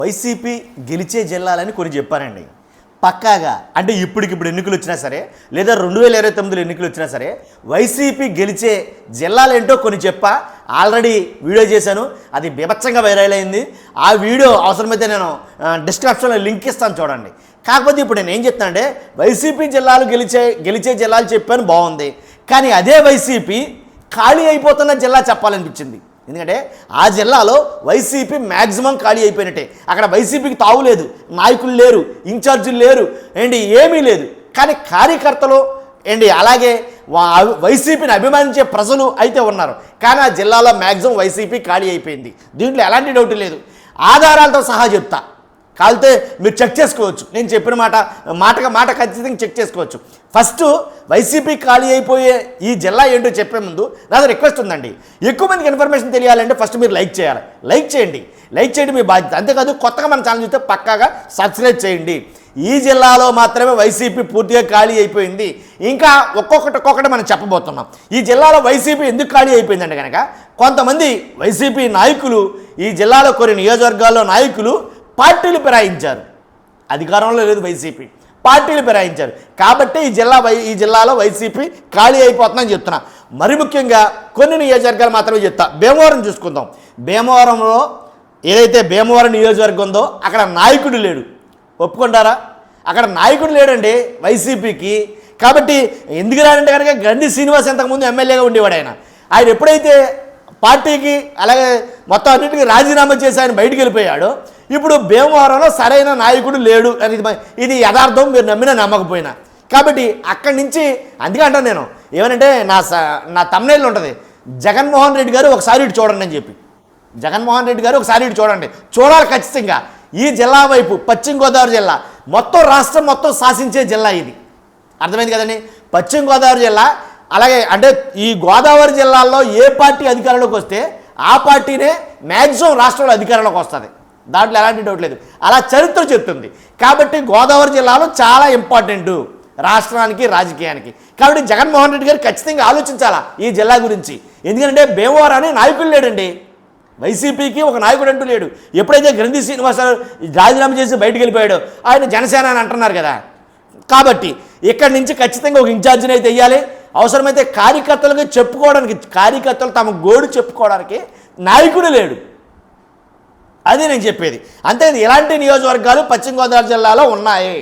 YCP గెలిచే జిల్లాలని కొన్ని చెప్పారండి పక్కాగా. అంటే ఇప్పటికిప్పుడు ఎన్నికలు వచ్చినా సరే లేదా 2029లో ఎన్నికలు వచ్చినా సరే వైసీపీ గెలిచే జిల్లాలేంటో కొన్ని చెప్పా. ఆల్రెడీ వీడియో చేశాను, అది బీభత్సంగా వైరల్ అయింది. ఆ వీడియో అవసరమైతే నేను డిస్క్రిప్షన్లో లింక్ ఇస్తాను చూడండి. కాకపోతే ఇప్పుడు నేను ఏం చెప్తానంటే వైసీపీ జిల్లాలు గెలిచే జిల్లాలు చెప్పాను, బాగుంది. కానీ అదే వైసీపీ ఖాళీ అయిపోతున్న జిల్లా చెప్పాలనిపించింది. ఎందుకంటే ఆ జిల్లాలో వైసీపీ మ్యాక్సిమం ఖాళీ అయిపోయినట్టే. అక్కడ వైసీపీకి తావు లేదు, నాయకులు లేరు, ఇన్ఛార్జీలు లేరు, ఏమీ లేదు. కానీ కార్యకర్తలు అలాగే వైసీపీని అభిమానించే ప్రజలు అయితే ఉన్నారు. కానీ ఆ జిల్లాలో మ్యాక్సిమం వైసీపీ ఖాళీ అయిపోయింది. దీంట్లో ఎలాంటి డౌట్ లేదు. ఆధారాలతో సహా చెప్తా, కాలితే మీరు చెక్ చేసుకోవచ్చు. నేను చెప్పిన మాట ఖచ్చితంగా చెక్ చేసుకోవచ్చు. ఫస్ట్ వైసీపీ ఖాళీ అయిపోయే ఈ జిల్లా ఏంటో చెప్పే ముందు నాది రిక్వెస్ట్ ఉందండి. ఎక్కువ మందికి ఇన్ఫర్మేషన్ తెలియాలంటే ఫస్ట్ మీరు లైక్ చేయాలి. లైక్ చేయండి మీ బాధ్యత. అంతేకాదు కొత్తగా మన ఛానల్ చూస్తే పక్కాగా సబ్స్క్రైబ్ చేయండి. ఈ జిల్లాలో మాత్రమే వైసీపీ పూర్తిగా ఖాళీ అయిపోయింది. ఇంకా ఒక్కొక్కటి మనం చెప్పబోతున్నాం. ఈ జిల్లాలో వైసీపీ ఎందుకు ఖాళీ అయిపోయిందంటే కనుక కొంతమంది వైసీపీ నాయకులు ఈ జిల్లాలో కొన్ని నియోజకవర్గాల్లో నాయకులు పార్టీలు ఫిరాయించారు. అధికారంలో లేదు వైసీపీ, పార్టీలు ఫిరాయించారు. కాబట్టి ఈ జిల్లాలో వైసీపీ ఖాళీ అయిపోతుందని చెప్తున్నా. మరి ముఖ్యంగా కొన్ని నియోజకవర్గాలు మాత్రమే చెప్తా. భీమవరం చూసుకుందాం. భీమవరంలో ఏదైతే భీమవరం నియోజకవర్గం ఉందో అక్కడ నాయకుడు లేడు. ఒప్పుకుంటారా? అక్కడ నాయకుడు లేడండి వైసీపీకి. కాబట్టి ఎందుకు రాడంటే కనుక గండి శ్రీనివాస్ ఇంతకుముందు ఎమ్మెల్యేగా ఉండేవాడు. ఆయన ఎప్పుడైతే పార్టీకి అలాగే మొత్తం అన్నింటికి రాజీనామా చేసి ఆయన బయటికి వెళ్ళిపోయాడు. ఇప్పుడు భీమవరంలో సరైన నాయకుడు లేడు అని ఇది యథార్థం, మీరు నమ్మినా నమ్మకపోయినా. కాబట్టి అక్కడి నుంచి అందుకే అంటాను నేను ఏమనంటే నా తమ్నైల్ ఉంటుంది, జగన్మోహన్ రెడ్డి గారు ఒకసారి ఇటు చూడండి అని చెప్పి. జగన్మోహన్ రెడ్డి గారు ఒకసారి ఇటు చూడండి, చూడాలి ఖచ్చితంగా. ఈ జిల్లా వైపు పశ్చిమ గోదావరి జిల్లా మొత్తం రాష్ట్రం మొత్తం శాసించే జిల్లా ఇది. అర్థమైంది కదండి? పశ్చిమ గోదావరి జిల్లా. అలాగే ఈ గోదావరి జిల్లాల్లో ఏ పార్టీ అధికారంలోకి వస్తే ఆ పార్టీనే మ్యాక్సిమం రాష్ట్రంలో అధికారంలోకి వస్తుంది. దాంట్లో ఎలాంటి డౌట్ లేదు. అలా చరిత్ర చెప్తుంది. కాబట్టి గోదావరి జిల్లాలో చాలా ఇంపార్టెంటు రాష్ట్రానికి, రాజకీయానికి. కాబట్టి జగన్మోహన్ రెడ్డి గారు ఖచ్చితంగా ఆలోచించాలా ఈ జిల్లా గురించి. ఎందుకంటే భీమవరానికి నాయకులు లేడండి, వైసీపీకి ఒక నాయకుడు అంటూ లేడు. ఎప్పుడైతే గ్రంథి శ్రీనివాసరావు రాజీనామా చేసి బయటికి వెళ్ళిపోయాడో ఆయన జనసేన అని అంటున్నారు కదా. కాబట్టి ఇక్కడి నుంచి ఖచ్చితంగా ఒక ఇన్ఛార్జిని అయితే వెయ్యాలి. అవసరమైతే కార్యకర్తలు తమ గోడు చెప్పుకోవడానికి నాయకుడు లేడు. అది నేను చెప్పేది. అంతే. ఎలాంటి నియోజకవర్గాలు పశ్చిమ గోదావరి జిల్లాలో ఉన్నాయి.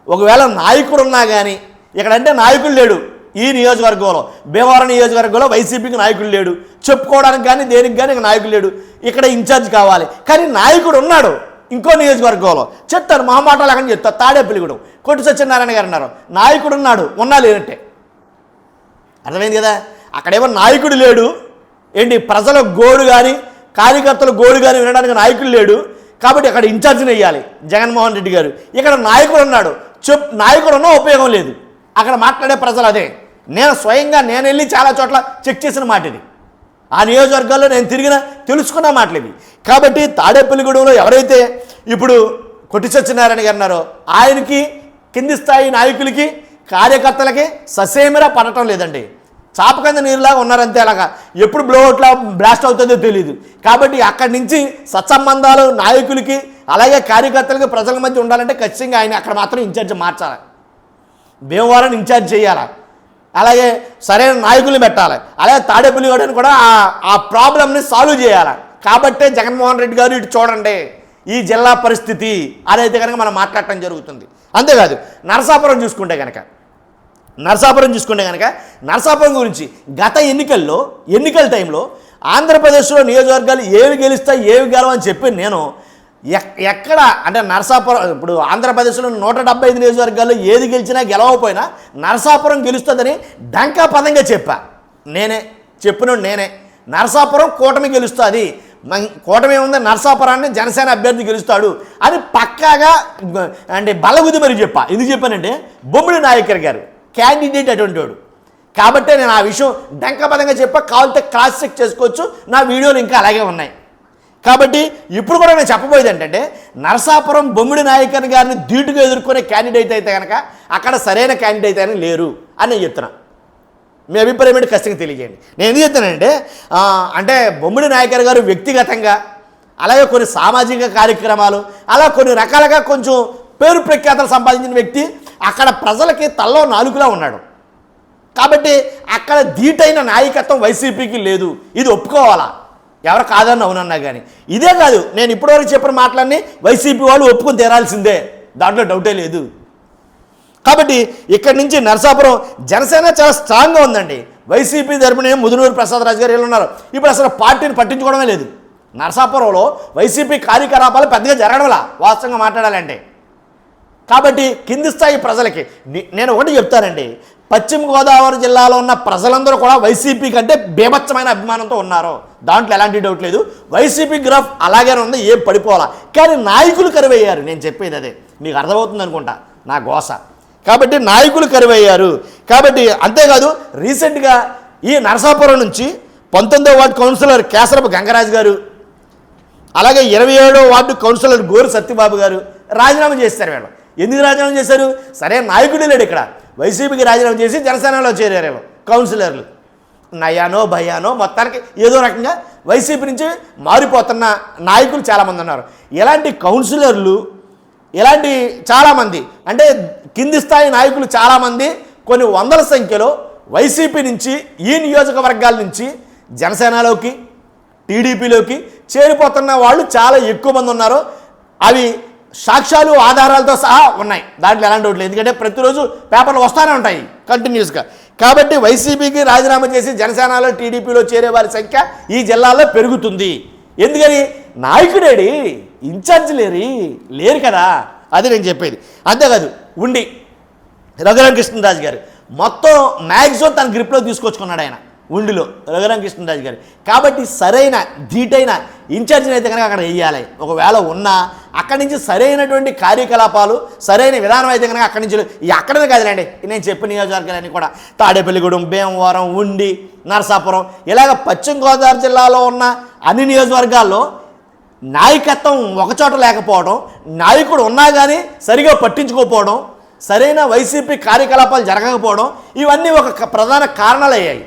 ఒకవేళ నాయకుడు ఉన్నా కానీ ఇక్కడంటే నాయకుడు లేడు. ఈ నియోజకవర్గంలో భీమవరం నియోజకవర్గంలో వైసీపీకి నాయకుడు లేడు, చెప్పుకోవడానికి కానీ దేనికి కానీ నాయకుడు లేడు. ఇక్కడ ఇన్ఛార్జ్ కావాలి. కానీ నాయకుడు ఉన్నాడు ఇంకో నియోజకవర్గంలో. చెప్తారు మహామాటలు అక్కడ చెప్తారు. తాడేపల్లిగూడెం కొట్టు సత్యనారాయణ గారు అన్నారు, నాయకుడు ఉన్నాడు, ఉన్నా లేనట్టే. అర్థమైంది కదా? అక్కడేమో నాయకుడు లేడు. ప్రజల గోడు కానీ కార్యకర్తల గోడు కానీ వినడానికి నాయకుడు లేడు. కాబట్టి అక్కడ ఇన్ఛార్జిని వేయాలి జగన్మోహన్ రెడ్డి గారు. ఇక్కడ నాయకుడు ఉన్నాడు, నాయకుడు ఉన్నా ఉపయోగం లేదు. అక్కడ మాట్లాడే ప్రజలు అదే. నేను స్వయంగా వెళ్ళి చాలా చోట్ల చెక్ చేసిన మాట ఇది. ఆ నియోజకవర్గాల్లో నేను తెలుసుకున్న మాటలు ఇవి. కాబట్టి తాడేపల్లిగూడెంలో ఎవరైతే ఇప్పుడు కొట్టి సత్యనారాయణ గారు ఉన్నారో ఆయనకి కింది స్థాయి నాయకులకి కార్యకర్తలకి ససేమిరా పడటం లేదండి. చాపకంద నీరులాగా ఉన్నారంతే. అలాగా ఎప్పుడు బ్లోఅవుట్లా బ్లాస్ట్ అవుతుందో తెలియదు. కాబట్టి అక్కడి నుంచి సత్సంబంధాలు నాయకులకి అలాగే కార్యకర్తలకి ప్రజల మధ్య ఉండాలంటే ఖచ్చితంగా ఆయన అక్కడ మాత్రం ఇన్ఛార్జ్ మార్చాలి, భీమవరాన్ని ఇన్ఛార్జ్ చేయాలి, అలాగే సరైన నాయకుల్ని పెట్టాలి, అలాగే తాడేపల్లిగూడెని కూడా ఆ ప్రాబ్లమ్ని సాల్వ్ చేయాలి. కాబట్టే జగన్మోహన్ రెడ్డి గారు ఇటు చూడండి ఈ జిల్లా పరిస్థితి అదైతే కనుక మనం మాట్లాడటం జరుగుతుంది. అంతేకాదు నరసాపురం చూసుకుంటే కనుక నరసాపురం గురించి గత ఎన్నికల టైంలో ఆంధ్రప్రదేశ్లో నియోజకవర్గాలు ఏవి గెలుస్తాయి ఏవి గెలవని చెప్పి నేను ఎక్కడ అంటే నరసాపురం ఇప్పుడు ఆంధ్రప్రదేశ్లో 175 నియోజకవర్గాల్లో ఏది గెలిచినా గెలవకపోయినా నరసాపురం గెలుస్తుందని డంకా పదంగా నేనే నరసాపురం కూటమి గెలుస్తుంది, కూటమి ఏముంది నరసాపురాన్ని జనసేన అభ్యర్థి గెలుస్తాడు అని పక్కాగా బలగుది మరి ఎందుకు చెప్పానంటే బొమ్మిడి నాయకర్ గారు క్యాండిడేట్ అటువంటి వాడు. కాబట్టే నేను ఆ విషయం డంకపదంగా కావాలంటే క్రాస్ చెక్ చేసుకోవచ్చు. నా వీడియోలు ఇంకా అలాగే ఉన్నాయి. కాబట్టి ఇప్పుడు కూడా నేను చెప్పబోయేది ఏంటంటే నరసాపురం బొమ్మిడి నాయకర్ గారిని ధీటుగా ఎదుర్కొనే క్యాండిడేట్ అయితే కనుక అక్కడ సరైన క్యాండిడేట్ అని లేరు అని నేను చెప్తున్నా. మీ అభిప్రాయం ఏంటి ఖచ్చితంగా తెలియజేయండి. నేను ఎందుకు చెప్తానంటే బొమ్మిడి నాయకర్ గారు వ్యక్తిగతంగా అలాగే కొన్ని సామాజిక కార్యక్రమాలు, అలా కొన్ని రకాలుగా కొంచెం పేరు ప్రఖ్యాతలు సంపాదించిన వ్యక్తి అక్కడ ప్రజలకి తల్లో నాలుగులా ఉన్నాడు. కాబట్టి అక్కడ ధీటైన నాయకత్వం వైసీపీకి లేదు. ఇది ఒప్పుకోవాలా, ఎవరు కాదని అవునన్నా కానీ. ఇదే కాదు, నేను ఇప్పటివరకు చెప్పిన మాటలన్నీ వైసీపీ వాళ్ళు ఒప్పుకొని తీరాల్సిందే, దాంట్లో డౌటే లేదు. కాబట్టి ఇక్కడి నుంచి నరసాపురం జనసేన చాలా స్ట్రాంగ్గా ఉందండి. వైసీపీ తరపున ముదునూరు ప్రసాద్ రాజు గారు ఉన్నారు. ఇప్పుడు అసలు పార్టీని పట్టించుకోవడమే లేదు. నరసాపురంలో వైసీపీ కార్యకలాపాలు పెద్దగా జరగడంలా వాస్తవంగా మాట్లాడాలంటే. కాబట్టి కింది స్థాయి ప్రజలకి నేను ఒకటి చెప్తానండి, పశ్చిమ గోదావరి జిల్లాలో ఉన్న ప్రజలందరూ కూడా వైసీపీ కంటే బీభత్సమైన అభిమానంతో ఉన్నారు, దాంట్లో ఎలాంటి డౌట్ లేదు. వైసీపీ గ్రాఫ్ అలాగే ఉంది, ఏం పడిపోవాలా. కానీ నాయకులు కరువయ్యారు. నేను చెప్పేది అదే, మీకు అర్థమవుతుంది అనుకుంటా నా గోస. కాబట్టి నాయకులు కరువయ్యారు. కాబట్టి అంతేకాదు, రీసెంట్గా ఈ నరసాపురం నుంచి 19వ వార్డు కౌన్సిలర్ కేసరపు గంగరాజు గారు, అలాగే 27వ వార్డు కౌన్సిలర్ గోరు సత్యబాబు గారు రాజీనామా చేస్తారు. వీళ్ళు ఎందుకు రాజీనామా చేశారు? సరే నాయకుడు లేడు ఇక్కడ, వైసీపీకి రాజీనామా చేసి జనసేనలో చేరారు కౌన్సిలర్లు. నయానో భయానో మొత్తానికి ఏదో రకంగా వైసీపీ నుంచి మారిపోతున్న నాయకులు చాలామంది ఉన్నారు. ఇలాంటి కౌన్సిలర్లు, ఇలాంటి చాలామంది అంటే కింది స్థాయి నాయకులు చాలామంది కొన్ని వందల సంఖ్యలో వైసీపీ నుంచి ఈ నియోజకవర్గాల నుంచి జనసేనలోకి టీడీపీలోకి చేరిపోతున్న వాళ్ళు చాలా ఎక్కువ మంది ఉన్నారు. అవి సాక్ష్యాలు ఆధారాలతో సహా ఉన్నాయి, దాంట్లో ఎలాంటి డౌట్ లేదు. ఎందుకంటే ప్రతిరోజు పేపర్లు వస్తూనే ఉంటాయి కంటిన్యూస్గా. కాబట్టి వైసీపీకి రాజీనామా చేసి జనసేనలో టీడీపీలో చేరే వారి సంఖ్య ఈ జిల్లాలో పెరుగుతుంది. ఎందుకని? నాయకుడేడి, ఇన్ఛార్జ్ లేరు కదా, అది నేను చెప్పేది. అంతేకాదు, ఉండి రఘురామకృష్ణరాజు గారు మొత్తం మ్యాక్సిమం తన గ్రిప్లో తీసుకొచ్చుకున్నాడు ఆయన ఉండిలో, రఘురామకృష్ణరాజు గారు. కాబట్టి సరైన ధీటైన ఇన్ఛార్జిని అయితే కనుక అక్కడ వేయాలి. ఒకవేళ ఉన్నా అక్కడి నుంచి సరైనటువంటి కార్యకలాపాలు, సరైన విధానం అయితే కనుక అక్కడి నుంచి అక్కడనే కాదులేండి, నేను చెప్పిన నియోజకవర్గాలన్నీ కూడా తాడేపల్లిగూడెం, భీమవరం, ఉండి, నరసాపురం, ఇలాగ పశ్చిమ గోదావరి జిల్లాలో ఉన్న అన్ని నియోజకవర్గాల్లో నాయకత్వం ఒకచోట లేకపోవడం, నాయకుడు ఉన్నా కానీ సరిగా పట్టించుకోకపోవడం, సరైన వైసీపీ కార్యకలాపాలు జరగకపోవడం, ఇవన్నీ ఒక ప్రధాన కారణాలు అయ్యాయి.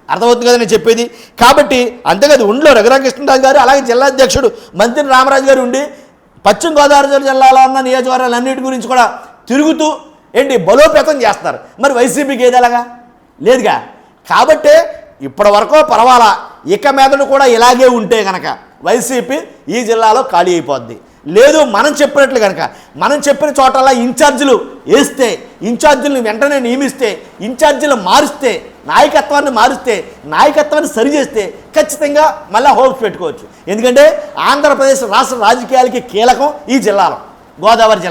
అర్థమవుతుంది కదా నేను చెప్పేది. కాబట్టి అంతేకాదు, ఉండిలో రఘురామకృష్ణరాజు గారు, అలాగే జిల్లా అధ్యక్షుడు మంత్రి రామరాజు గారు ఉండి పశ్చిమ గోదావరి జిల్లాలో ఉన్న నియోజకవర్గాలన్నిటి గురించి కూడా తిరుగుతూ బలోపేతం చేస్తారు. మరి వైసీపీకి ఏదేలాగా లేదుగా. కాబట్టే ఇప్పటి వరకు పర్వాలా, ఇక మీదట కూడా ఇలాగే ఉంటే కనుక వైసీపీ ఈ జిల్లాలో ఖాళీ అయిపోద్ది. లేదు, మనం చెప్పినట్లు కనుక మనం చెప్పిన చోటలా ఇన్ఛార్జీలు వేస్తే, ఇన్ఛార్జీలను వెంటనే నియమిస్తే, ఇన్ఛార్జీలు మారుస్తే, నాయకత్వాన్ని మారుస్తే, నాయకత్వాన్ని సరిచేస్తే ఖచ్చితంగా మళ్ళీ హోప్స్ పెట్టుకోవచ్చు. ఎందుకంటే ఆంధ్రప్రదేశ్ రాష్ట్ర రాజకీయాలకి కీలకం ఈ జిల్లాలో, గోదావరి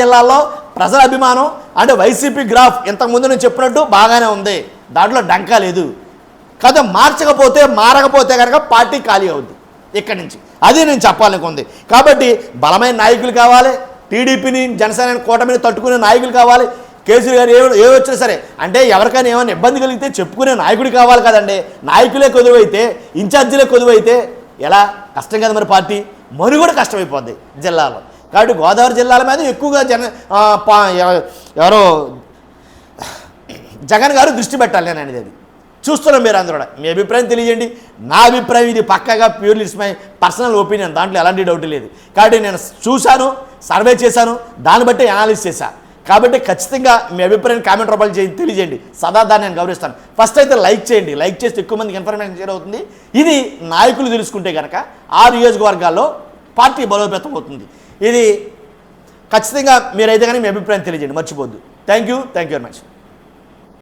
జిల్లాలో ప్రజల అభిమానం అంటే వైసీపీ గ్రాఫ్ ఇంతకుముందు నేను చెప్పినట్టు బాగానే ఉంది, దాంట్లో డంకా లేదు కదా. మారకపోతే కనుక పార్టీ ఖాళీ అవుద్ది ఇక్కడి నుంచి, అది నేను చెప్పాలనుకుంది. కాబట్టి బలమైన నాయకులు కావాలి, టీడీపీని జనసేన కూటమిని తట్టుకునే నాయకులు కావాలి. కేసీఆర్ గారు ఏ వచ్చినా సరే అంటే ఎవరికైనా ఏమైనా ఇబ్బంది కలిగితే చెప్పుకునే నాయకుడు కావాలి కదండి. నాయకులే కొదువైతే, ఇన్ఛార్జీలే కొదువైతే ఎలా? కష్టం కదా మరి, పార్టీ మనుగడ కష్టమైపోద్ది జిల్లాలో. కాబట్టి గోదావరి జిల్లాల మీద ఎక్కువగా ఎవరో జగన్ గారు దృష్టి పెట్టాలి నేను అనేది. అది చూస్తున్నాం, మీరు అందరూ కూడా మీ అభిప్రాయం తెలియజేయండి. నా అభిప్రాయం ఇది పక్కాగా purely it's my personal opinion, దాంట్లో ఎలాంటి డౌట్ లేదు. కాబట్టి నేను చూశాను, సర్వే చేశాను, దాన్ని బట్టి అనాలిసిస్ చేశాను. కాబట్టి ఖచ్చితంగా మీ అభిప్రాయాన్ని కామెంట్ రూపాయలు తెలియజేయండి, సదా దాన్ని నేను గౌరవిస్తాను. ఫస్ట్ అయితే లైక్ చేయండి, లైక్ చేస్తే ఎక్కువ మందికి ఇన్ఫర్మేషన్ షేర్ అవుతుంది. ఇది నాయకులు తెలుసుకుంటే కనుక ఆ నియోజకవర్గాల్లో పార్టీ బలోపేతం అవుతుంది. ఇది ఖచ్చితంగా మీరైతే కానీ మీ అభిప్రాయం తెలియజేయండి, మర్చిపోద్దు. Thank you very much.